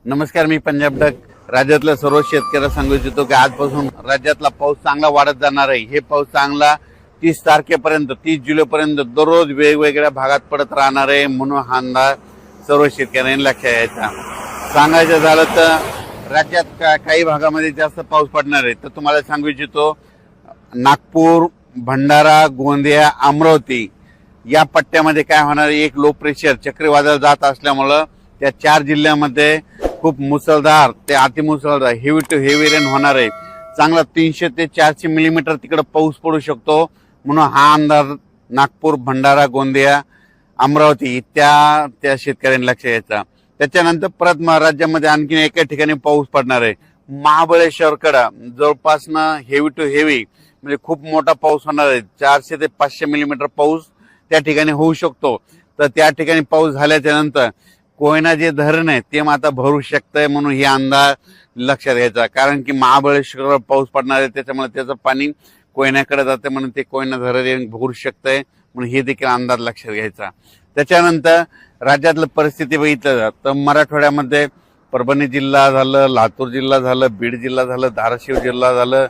नमस्कार, मी पंजाब डक. राज्यातल्या सर्व शेतकऱ्यांना सांगू इच्छितो की आजपासून राज्यातला पाऊस चांगला वाढत जाणार आहे. हे पाऊस चांगला 30 तारखेपर्यंत 30 जुलैपर्यंत दररोज वेगवेगळ्या भागात पडत राहणार आहे. म्हणून हा अंदाज सर्व शेतकऱ्यांनी लक्षात घ्यायचा. सांगायचं झालं तर राज्यात काही भागामध्ये जास्त पाऊस पडणार आहे. तर तुम्हाला सांगू इच्छितो, नागपूर, भंडारा, गोंदिया, अमरावती या पट्ट्यामध्ये काय होणार आहे, एक लो प्रेशर चक्रीवादळ जात असल्यामुळं त्या 4 जिल्ह्यामध्ये खूप मुसळधार ते अतिमुसळधार हेवी टू हेवी रेन होणार आहे. चांगला 300 ते 400 मिलीमीटर तिकडे पाऊस पडू शकतो. म्हणून हा अंदाज नागपूर, भंडारा, गोंदिया, अमरावती त्या शेतकऱ्यांनी लक्ष द्यायचा. त्याच्यानंतर परत राज्यामध्ये आणखीन एका ठिकाणी पाऊस पडणार आहे. महाबळेश्वरकडे जवळपास हेवी टू हेवी म्हणजे खूप मोठा पाऊस होणार आहे. 400 ते 500 मिलीमीटर पाऊस त्या ठिकाणी होऊ शकतो. तर त्या ठिकाणी पाऊस झाल्याच्या नंतर कोयना जे धरण आहे ते आता भरू शकतंय. म्हणून हे अंदाज लक्षात घ्यायचा. कारण की महाबळेश्वरवर पाऊस पडणार आहे, त्याच्यामुळे त्याचं पाणी कोयनाकडे जाते, म्हणून ते कोयना धरण भरू शकतंय. म्हणून हे देखील अंदाज लक्षात घ्यायचा. त्याच्यानंतर राज्यातलं परिस्थिती बघितलं तर मराठवाड्यामध्ये परभणी जिल्हा झालं, लातूर जिल्हा झालं, बीड जिल्हा झालं, धाराशिव जिल्हा झालं,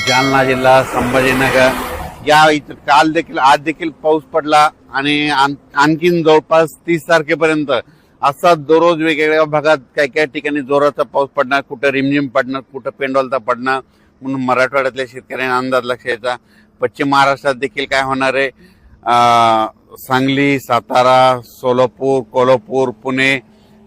जालना जिल्हा, संभाजीनगर या इथं काल देखील आज देखील पाऊस पडला. आणि आणखीन जवळपास 30 तारखेपर्यंत असा दररोज वेगवेगळ्या भागात काही ठिकाणी जोराचा पाऊस पडणार, कुठं रिमझिम पडणार, कुठं पेंडॉलचा पडणार. म्हणून मराठवाड्यातल्या शेतकऱ्यांना अंदाज लक्षात यायचा. पश्चिम महाराष्ट्रात देखील काय होणार आहे, सांगली, सातारा, सोलापूर, कोल्हापूर, पुणे,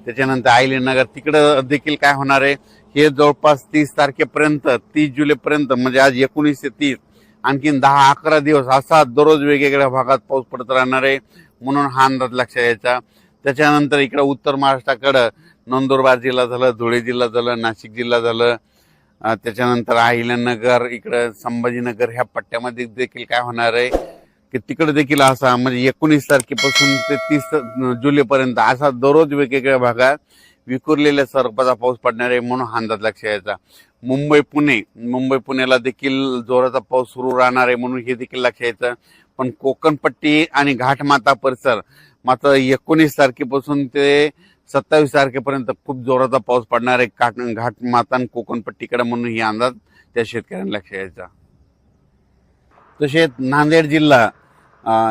त्याच्यानंतर अहिल्यानगर तिकडं देखील काय होणार आहे, हे जवळपास 30 तारखेपर्यंत 30 जुलैपर्यंत म्हणजे आज 19 ते 30 आणखीन 10-11 दिवस असा दररोज वेगवेगळ्या भागात पाऊस पडत राहणार आहे. म्हणून हा अंदाज लक्षात यायचा. त्याच्यानंतर इकडं उत्तर महाराष्ट्राकडं नंदुरबार जिल्हा झालं, धुळे जिल्हा झालं, नाशिक जिल्हा झालं, त्याच्यानंतर अहिल्यानगर, इकडं संभाजीनगर ह्या पट्ट्यामध्ये देखील काय होणार आहे की तिकडे देखील असा म्हणजे 19 तारखेपासून ते 30 जुलैपर्यंत असा दररोज वेगवेगळ्या भागात विखुरलेल्या स्वरूपाचा पाऊस पडणार आहे. म्हणून हा अंदाज लक्षात यायचा. मुंबई पुण्याला देखील जोराचा पाऊस सुरू राहणार आहे. म्हणून हे देखील लक्षात यायचं. पण कोकणपट्टी आणि घाटमाता परिसर मात्र 19 तारखेपासून ते 27 तारखेपर्यंत खूप जोराचा पाऊस पडणार आहे घाटमाता आणि कोकणपट्टीकडे. म्हणून ही अंदाज त्या शेतकऱ्यांना लक्षात यायचा. तसेच नांदेड जिल्हा,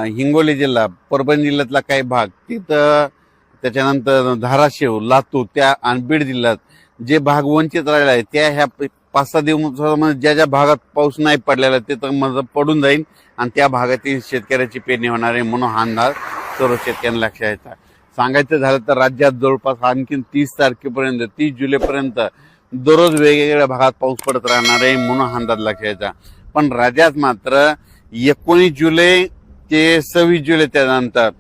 हिंगोली जिल्हा, परभणी जिल्ह्यातला काही भाग तिथं, त्याच्यानंतर धाराशिव, लातूर त्या आणि बीड जिल्ह्यात जे भाग वंचित राहिला आहे त्या ह्या 5-6 दिवसामध्ये ज्या भागात पाऊस नाही पडलेला तिथं पडून जाईल आणि त्या भागातील शेतकऱ्याची पेरणी होणार आहे. म्हणून हा अंदाज सर्व शेतकऱ्यांना लक्षात यायचा. सांगायचं झालं तर राज्यात जवळपास आणखीन 30 तारखेपर्यंत 30 जुलैपर्यंत दररोज वेगवेगळ्या भागात पाऊस पडत राहणार आहे. म्हणून हा अंदाज लक्षात यायचा. पण राज्यात मात्र 19 जुलै ते 26 जुलै त्यानंतर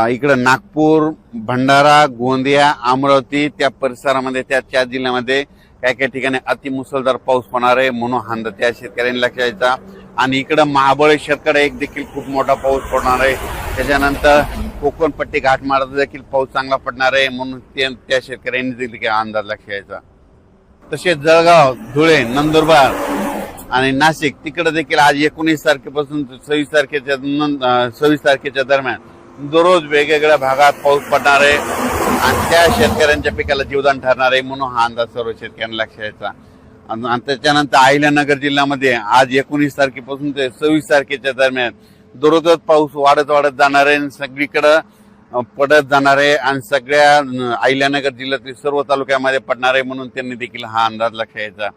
इकडं नागपूर, भंडारा, गोंदिया, अमरावती त्या परिसरामध्ये त्या 4 जिल्ह्यामध्ये काही ठिकाणी अतिमुसळधार पाऊस होणार आहे. म्हणून हा अंदाज त्या शेतकऱ्यांनी लक्षात यायचा. आणि इकडं महाबळेश्वरकडे एक देखील खूप मोठा पाऊस पडणार आहे. त्याच्यानंतर कोकणपट्टी घाटमाळाचा देखील पाऊस चांगला पडणार आहे. म्हणून त्या शेतकऱ्यांनी देखील अंदाज लक्षात यायचा. तसेच जळगाव, धुळे, नंदुरबार आणि नाशिक तिकडे देखील आज 19 तारखेपासून 26 तारखेच्या दरम्यान दररोज वेगवेगळ्या भागात पाऊस पडणार आहे आणि त्या शेतकऱ्यांच्या पिकाला जीवदान ठरणार आहे. म्हणून हा अंदाज सर्व शेतकऱ्यांना लक्षात यायचा. आणि त्याच्यानंतर अहिल्यानगर जिल्ह्यामध्ये आज 19 तारखेपासून ते 26 तारखेच्या दरम्यान दररोजच पाऊस वाढत जाणार आहे, सगळीकडं पडत जाणार आहे आणि सगळ्या अहिल्यानगर जिल्ह्यातील सर्व तालुक्यामध्ये पडणार आहे. म्हणून त्यांनी देखील हा अंदाज लक्षात यायचा.